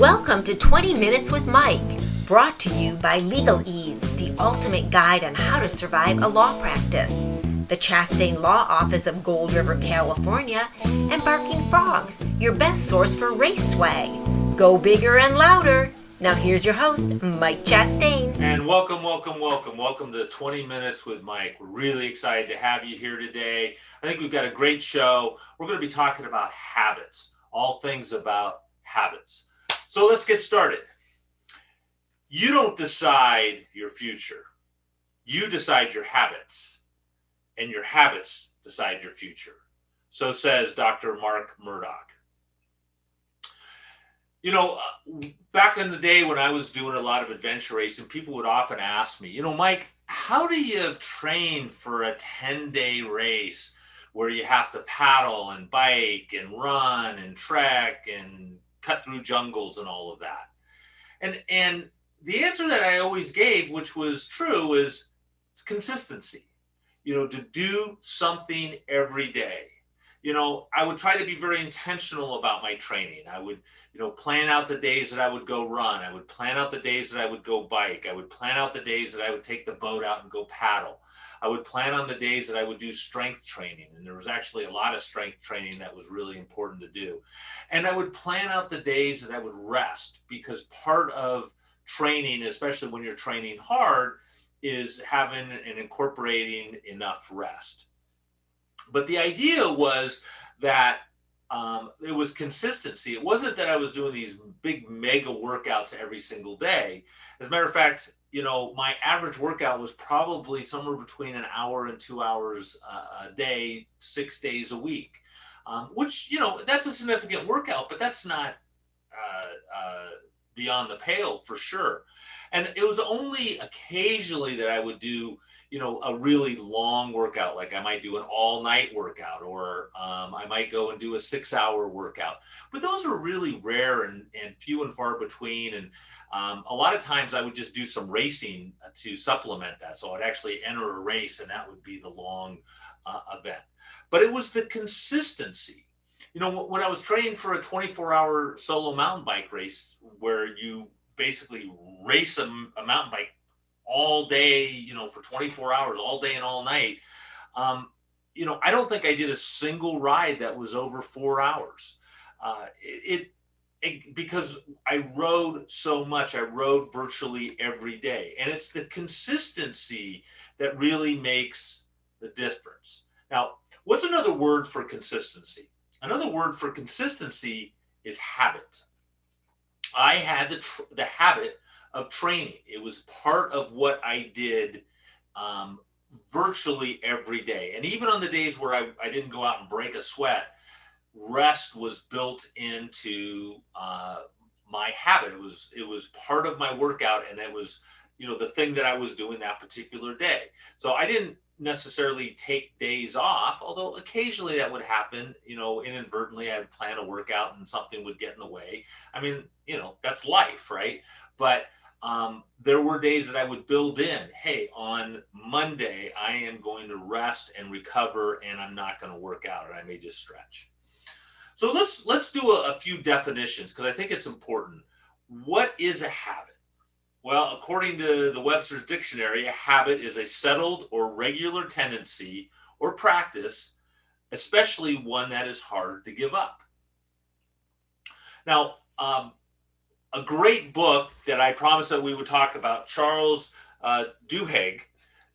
Welcome to 20 Minutes with Mike, brought to you by Legal Ease, the ultimate guide on how to survive a law practice. The Chastain Law Office of Gold River, California, and Barking Frogs, your best source for race swag. Go bigger and louder. Now here's your host, Mike Chastain. And welcome to 20 Minutes with Mike. We're really excited to have you here today. I think we've got a great show. We're going to be talking about habits, all things about habits. So let's get started. You don't decide your future. You decide your habits, and your habits decide your future. So says Dr. Mark Murdock. You know, back in the day when I was doing a lot of adventure racing, people would often ask me, Mike, how do you train for a 10-day race where you have to paddle and bike and run and trek and cut through jungles and all of that? And the answer that I always gave, which was true, is it's consistency. To do something every day. I would try to be very intentional about my training. I would, plan out the days that I would go run. I would plan out the days that I would go bike. I would plan out the days that I would take the boat out and go paddle. I would plan on the days that I would do strength training. And there was actually a lot of strength training that was really important to do. And I would plan out the days that I would rest, because part of training, especially when you're training hard, is having and incorporating enough rest. But the idea was that it was consistency. It wasn't that I was doing these big mega workouts every single day. As a matter of fact, my average workout was probably somewhere between an hour and 2 hours a day, 6 days a week, which, that's a significant workout, but that's not beyond the pale for sure. And it was only occasionally that I would do, a really long workout. Like I might do an all-night workout, or I might go and do a 6-hour workout. But those are really rare and few and far between. And a lot of times I would just do some racing to supplement that. So I'd actually enter a race, and that would be the long event. But it was the consistency. When I was training for a 24-hour solo mountain bike race, where you basically race a mountain bike all day, for 24 hours, all day and all night. I don't think I did a single ride that was over 4 hours. Because I rode so much. I rode virtually every day. And it's the consistency that really makes the difference. Now, what's another word for consistency? Another word for consistency is habit. I had the habit of training. It was part of what I did virtually every day. And even on the days where I didn't go out and break a sweat, rest was built into my habit. It was part of my workout, and it was, the thing that I was doing that particular day. So I didn't necessarily take days off, although occasionally that would happen, inadvertently. I'd plan a workout and something would get in the way. I mean, that's life, right? But there were days that I would build in, hey, on Monday, I am going to rest and recover, and I'm not going to work out, and I may just stretch. So let's do a few definitions, because I think it's important. What is a habit? Well, according to the Webster's Dictionary, a habit is a settled or regular tendency or practice, especially one that is hard to give up. Now, a great book that I promised that we would talk about, Charles Duhigg,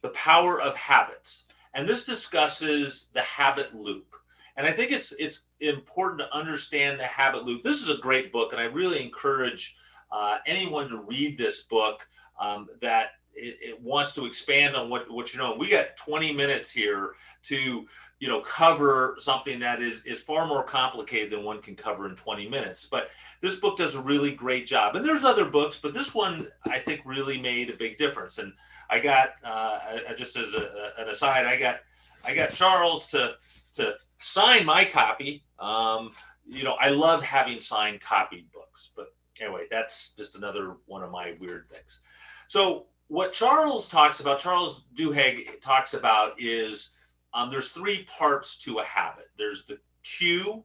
The Power of Habits. And this discusses the habit loop. And I think it's important to understand the habit loop. This is a great book, and I really encourage anyone to read this book that it wants to expand on what you know. We got 20 minutes here to cover something that is far more complicated than one can cover in 20 minutes. But this book does a really great job. And there's other books, but this one I think really made a big difference. And I got just as an aside, I got Charles to sign my copy. I love having signed copied books, but anyway, that's just another one of my weird things. So what Charles Duhigg talks about is there's 3 parts to a habit. There's the cue,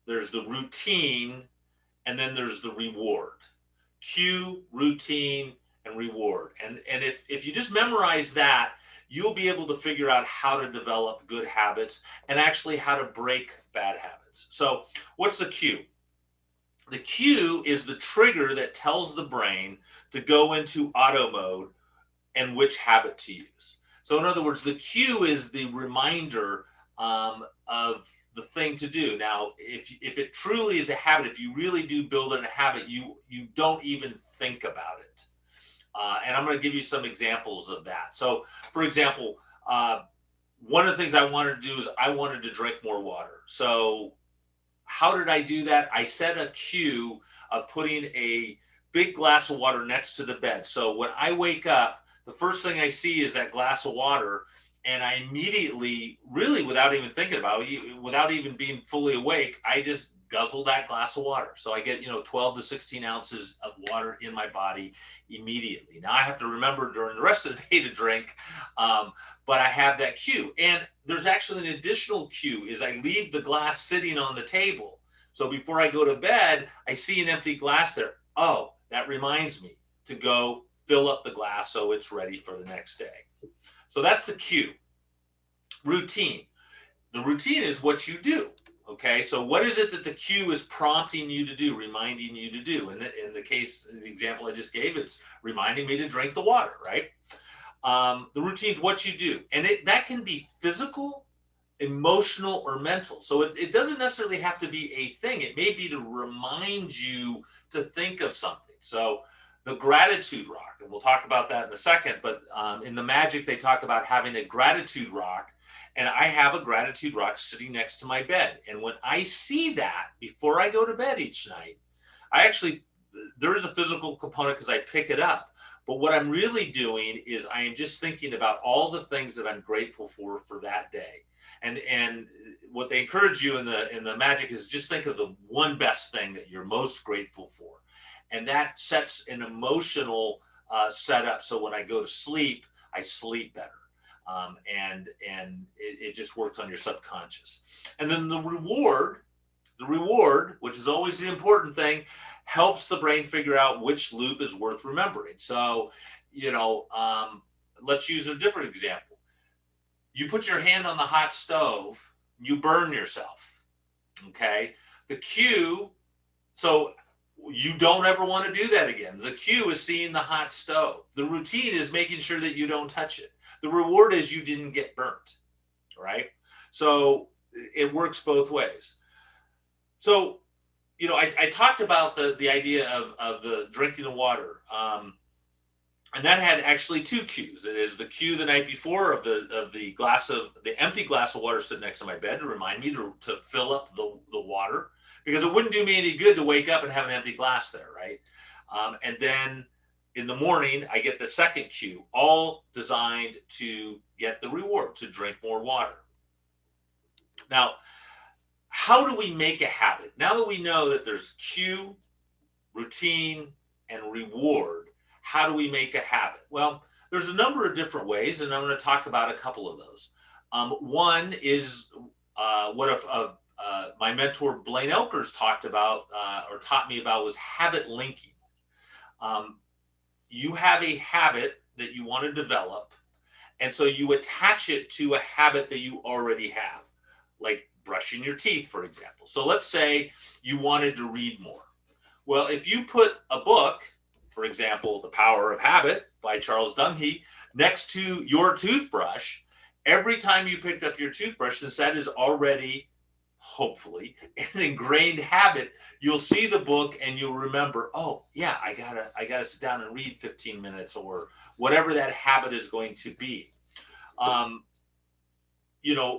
there's the routine, and then there's the reward. Cue, routine, and reward. And if you just memorize that, you'll be able to figure out how to develop good habits and actually how to break bad habits. So what's the cue? The cue is the trigger that tells the brain to go into auto mode and which habit to use. So in other words, the cue is the reminder of the thing to do. Now, if it truly is a habit, if you really do build in a habit, you don't even think about it. And I'm going to give you some examples of that. So, for example, one of the things I wanted to do is I wanted to drink more water. So how did I do that? I set a cue of putting a big glass of water next to the bed. So when I wake up, the first thing I see is that glass of water, and I immediately, really without even thinking about it, without even being fully awake, I just guzzle that glass of water. So I get, 12 to 16 ounces of water in my body immediately. Now I have to remember during the rest of the day to drink, but I have that cue. And there's actually an additional cue is I leave the glass sitting on the table. So before I go to bed, I see an empty glass there. Oh, that reminds me to go fill up the glass so it's ready for the next day. So that's the cue. Routine. The routine is what you do. Okay, so what is it that the cue is prompting you to do, reminding you to do? In the case, the example I just gave, it's reminding me to drink the water, right? The routine is what you do. And that can be physical, emotional, or mental. So it doesn't necessarily have to be a thing. It may be to remind you to think of something. So the gratitude rock, and we'll talk about that in a second, but in the magic, they talk about having a gratitude rock. And I have a gratitude rock sitting next to my bed. And when I see that before I go to bed each night, there is a physical component because I pick it up. But what I'm really doing is I am just thinking about all the things that I'm grateful for that day. And what they encourage you in the magic is just think of the one best thing that you're most grateful for. And that sets an emotional setup. So when I go to sleep, I sleep better. And it just works on your subconscious. And then the reward, which is always the important thing, helps the brain figure out which loop is worth remembering. So, let's use a different example. You put your hand on the hot stove, you burn yourself. Okay. The cue, so you don't ever want to do that again. The cue is seeing the hot stove. The routine is making sure that you don't touch it. The reward is you didn't get burnt, right? So it works both ways. So, I talked about the idea of the drinking the water. And that had actually two cues. It is the cue the night before of the empty glass of water sitting next to my bed to remind me to fill up the water, because it wouldn't do me any good to wake up and have an empty glass there, right? And then in the morning, I get the second cue, all designed to get the reward, to drink more water. Now, how do we make a habit? Now that we know that there's cue, routine, and reward, how do we make a habit? Well, there's a number of different ways, and I'm going to talk about a couple of those. One is what my mentor Blaine Elkers talked about or taught me about was habit linking. You have a habit that you want to develop, and so you attach it to a habit that you already have, like brushing your teeth, for example. So let's say you wanted to read more. Well, if you put a book, for example, The Power of Habit by Charles Duhigg, next to your toothbrush, every time you picked up your toothbrush, since that is already, hopefully, an ingrained habit, you'll see the book and you'll remember, oh yeah, I gotta sit down and read 15 minutes or whatever that habit is going to be.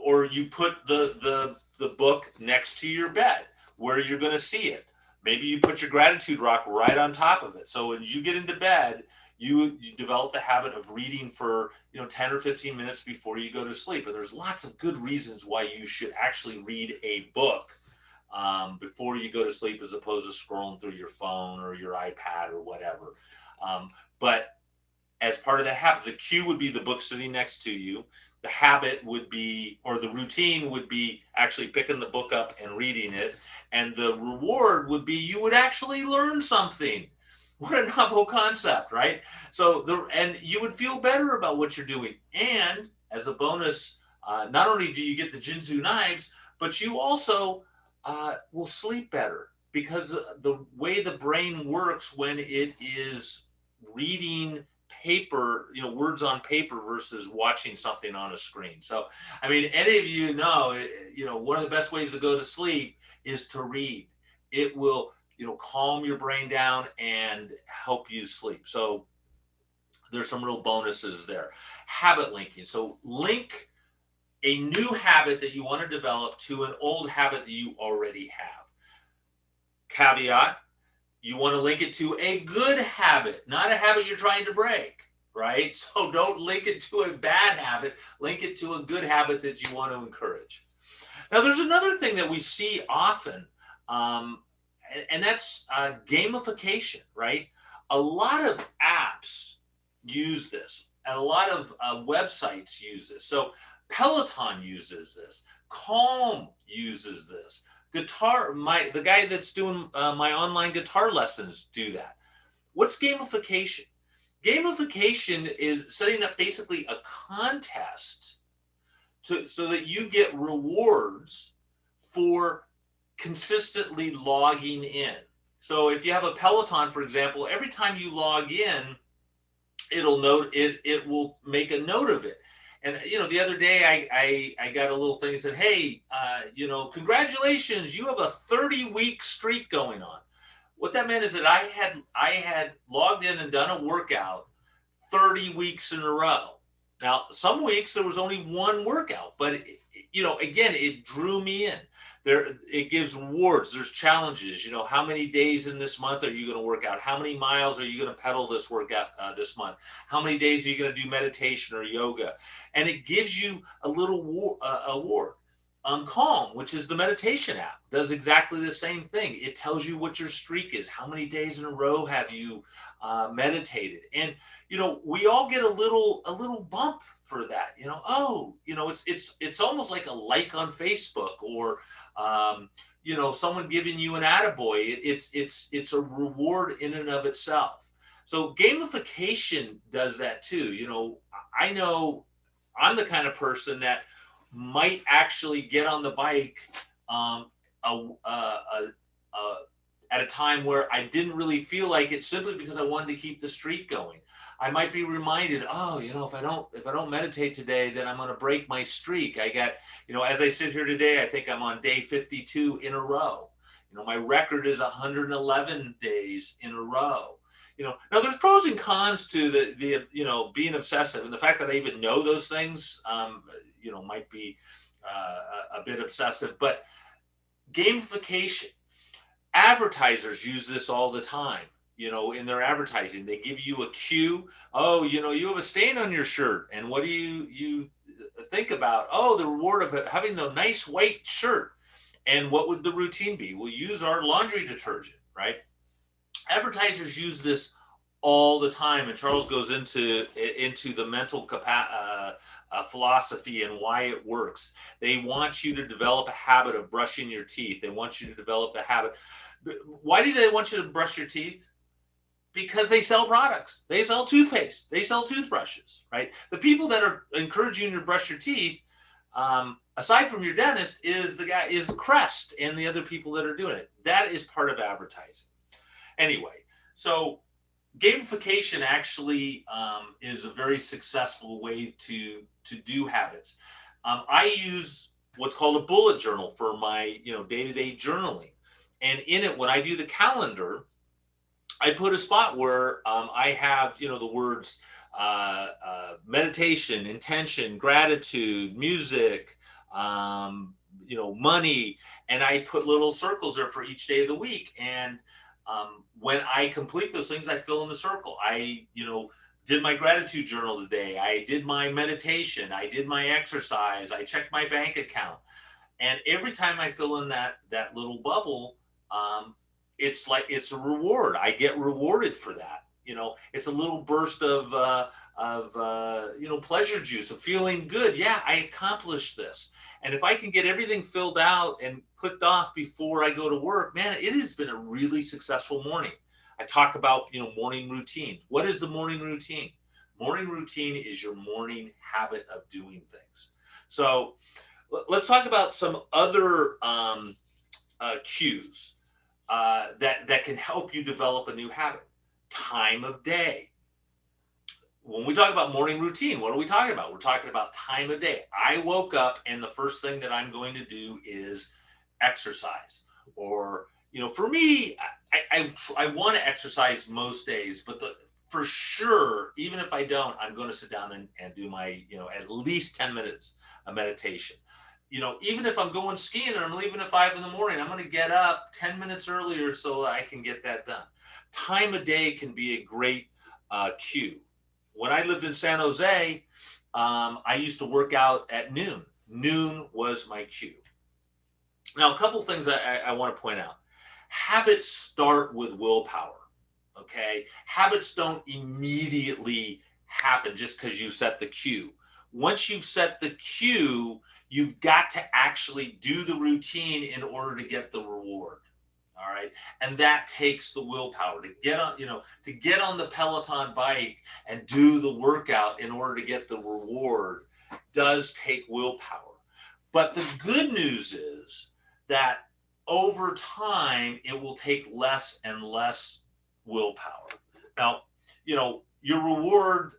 Or you put the book next to your bed where you're going to see it. Maybe you put your gratitude rock right on top of it. So when you get into bed, you develop the habit of reading for 10 or 15 minutes before you go to sleep. And there's lots of good reasons why you should actually read a book before you go to sleep, as opposed to scrolling through your phone or your iPad or whatever. But as part of the habit. The cue would be the book sitting next to you. The habit would be, or the routine would be actually picking the book up and reading it. And the reward would be you would actually learn something. What a novel concept, right? So and you would feel better about what you're doing. And as a bonus, not only do you get the Jinzu knives, but you also will sleep better, because the way the brain works when it is reading paper, words on paper versus watching something on a screen. So, I mean, any of you know, one of the best ways to go to sleep is to read. It will, calm your brain down and help you sleep. So there's some real bonuses there. Habit linking. So link a new habit that you want to develop to an old habit that you already have. Caveat, you want to link it to a good habit, not a habit you're trying to break, right? So don't link it to a bad habit, link it to a good habit that you want to encourage. Now, there's another thing that we see often, and that's gamification, right? A lot of apps use this, and a lot of websites use this. So Peloton uses this, Calm uses this. The guy that's doing my online guitar lessons do that. What's gamification? Gamification is setting up basically a contest so that you get rewards for consistently logging in. So if you have a Peloton, for example, every time you log in, it will make a note of it. And, the other day I got a little thing that said, hey, congratulations, you have a 30-week streak going on. What that meant is that I had logged in and done a workout 30 weeks in a row. Now, some weeks there was only one workout, but, again, it drew me in. It gives rewards. There's challenges. How many days in this month are you going to work out? How many miles are you going to pedal this workout this month? How many days are you going to do meditation or yoga? And it gives you a little award. Calm, which is the meditation app, does exactly the same thing. It tells you what your streak is. How many days in a row have you meditated? And we all get a little bump for that. It's almost like a like on Facebook, or someone giving you an attaboy. It's a reward in and of itself. So gamification does that too. I know I'm the kind of person that might actually get on the bike at a time where I didn't really feel like it, simply because I wanted to keep the streak going. I might be reminded, if I don't meditate today, then I'm going to break my streak. I got, as I sit here today, I think I'm on day 52 in a row. My record is 111 days in a row. Now there's pros and cons to the being obsessive, and the fact that I even know those things, might be a bit obsessive. But gamification, advertisers use this all the time. In their advertising, they give you a cue. Oh, you have a stain on your shirt, and what do you think about? Oh, the reward of having the nice white shirt. And what would the routine be? We'll use our laundry detergent, right? Advertisers use this all the time, and Charles goes into the mental philosophy and why it works. They want you to develop a habit of brushing your teeth. They want you to develop a habit. Why do they want you to brush your teeth? Because they sell products. They sell toothpaste. They sell toothbrushes, right? The people that are encouraging you to brush your teeth, aside from your dentist, is Crest and the other people that are doing it. That is part of advertising. Anyway, so gamification actually is a very successful way to do habits. I use what's called a bullet journal for my day-to-day journaling, and in it, when I do the calendar, I put a spot where I have the words meditation, intention, gratitude, music, money, and I put little circles there for each day of the week. And when I complete those things, I fill in the circle. I, did my gratitude journal today. I did my meditation. I did my exercise. I checked my bank account. And every time I fill in that little bubble, it's like, it's a reward. I get rewarded for that. it's a little burst of pleasure juice, of feeling good. Yeah, I accomplished this. And if I can get everything filled out and clicked off before I go to work, man, it has been a really successful morning. I talk about, morning routines. What is the morning routine? Morning routine is your morning habit of doing things. So let's talk about some other cues that can help you develop a new habit. Time of day. When we talk about morning routine, what are we talking about? We're talking about time of day. I woke up and the first thing that I'm going to do is exercise. Or, for me, I want to exercise most days, but for sure, even if I don't, I'm going to sit down and do my, at least 10 minutes of meditation. Even if I'm going skiing and I'm leaving at 5 in the morning, I'm going to get up 10 minutes earlier so I can get that done. Time of day can be a great cue. When I lived in San Jose, I used to work out at noon. Noon was my cue. Now, a couple things I want to point out. Habits start with willpower, okay? Habits don't immediately happen just because you set the cue. Once you've set the cue, you've got to actually do the routine in order to get the reward. All right. And that takes the willpower to get on, to get on the Peloton bike and do the workout in order to get the reward does take willpower. But the good news is that over time, it will take less and less willpower. Now, your reward,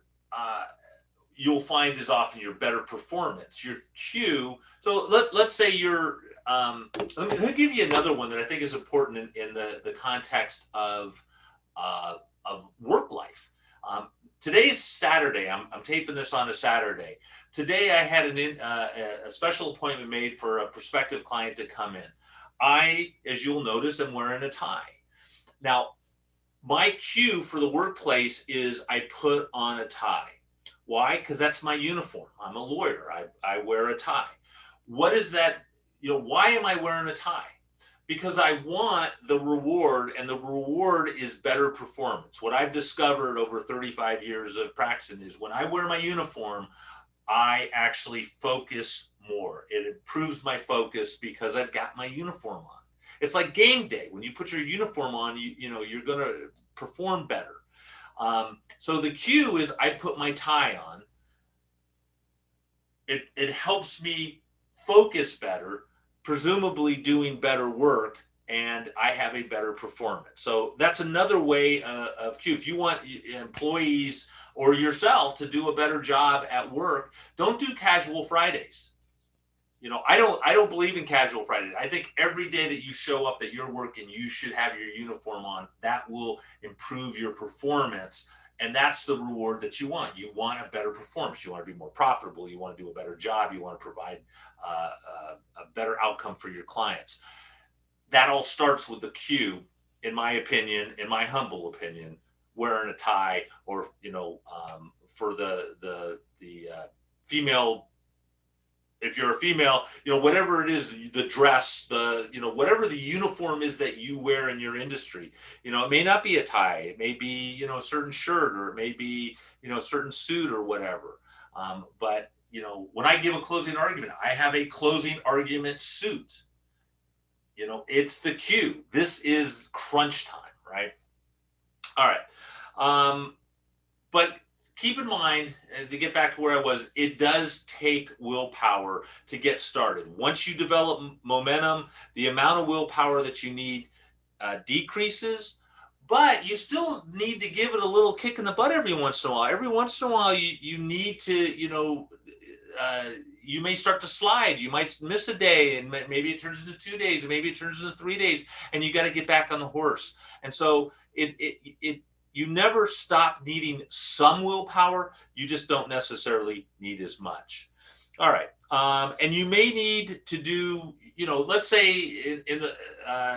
you'll find is often your better performance, your cue. So let's say you're, let me give you another one that I think is important in the context of work life. Today's Saturday. I'm taping this on a Saturday. Today I had a special appointment made for a prospective client to come in. I, as you'll notice, am wearing a tie. Now, my cue for the workplace is I put on a tie. Why? Because that's my uniform. I'm a lawyer. I wear a tie. What is that? Why am I wearing a tie? Because I want the reward, and the reward is better performance. What I've discovered over 35 years of practicing is when I wear my uniform, I actually focus more. It improves my focus because I've got my uniform on. It's like game day. When you put your uniform on, you're going to perform better. So the cue is I put my tie on. It helps me focus better, presumably doing better work, and I have a better performance. So that's another way of cue. If you want employees or yourself to do a better job at work, don't do casual Fridays. I don't believe in casual Fridays. I think every day that you show up that you're working, you should have your uniform on. That will improve your performance. And that's the reward that you want. You want a better performance. You want to be more profitable. You want to do a better job. You want to provide a better outcome for your clients. That all starts with the cue, in my opinion, in my humble opinion, wearing a tie, or, for the female, if you're a female, whatever it is, the dress, whatever the uniform is that you wear in your industry, it may not be a tie. It may be, a certain shirt, or it may be, a certain suit or whatever. But, when I give a closing argument, I have a closing argument suit. It's the cue. This is crunch time, right? All right. But keep in mind, to get back to where I was, it does take willpower to get started. Once you develop momentum, the amount of willpower that you need decreases, but you still need to give it a little kick in the butt every once in a while. Every once in a while, you need to, you may start to slide. You might miss a day, and maybe it turns into 2 days, and maybe it turns into 3 days, and you got to get back on the horse. And so you never stop needing some willpower. You just don't necessarily need as much. All right. And you may need to do, let's say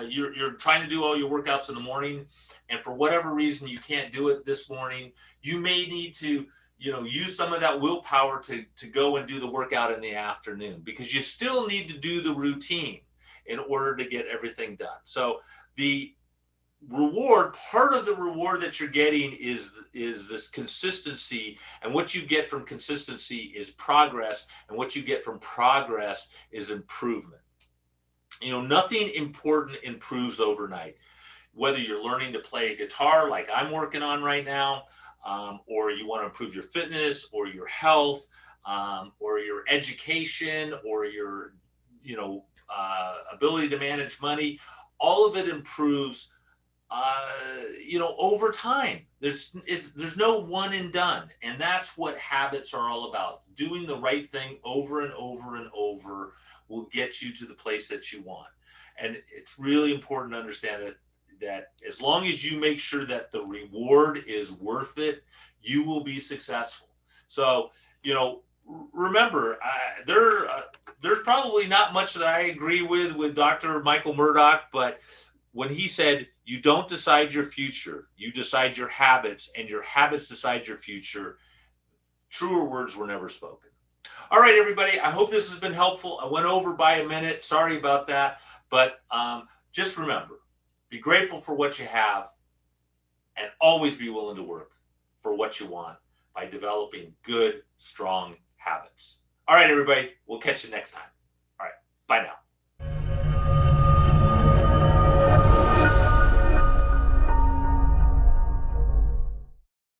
you're trying to do all your workouts in the morning, and for whatever reason, you can't do it this morning. You may need to, use some of that willpower to go and do the workout in the afternoon, because you still need to do the routine in order to get everything done. So the reward, part of the reward that you're getting is this consistency, and what you get from consistency is progress, and what you get from progress is improvement. Nothing important improves overnight. Whether you're learning to play a guitar like I'm working on right now, or you want to improve your fitness or your health, or your education, or your ability to manage money, all of it improves over time. There's no one and done, and that's what habits are all about. Doing the right thing over and over and over will get you to the place that you want. And it's really important to understand that as long as you make sure that the reward is worth it, you will be successful. So, remember, there's probably not much that I agree with Dr. Michael Murdock, but when he said, you don't decide your future, you decide your habits, and your habits decide your future, truer words were never spoken. All right, everybody, I hope this has been helpful. I went over by a minute. Sorry about that. But just remember, be grateful for what you have, and always be willing to work for what you want by developing good, strong habits. All right, everybody, we'll catch you next time. All right, bye now.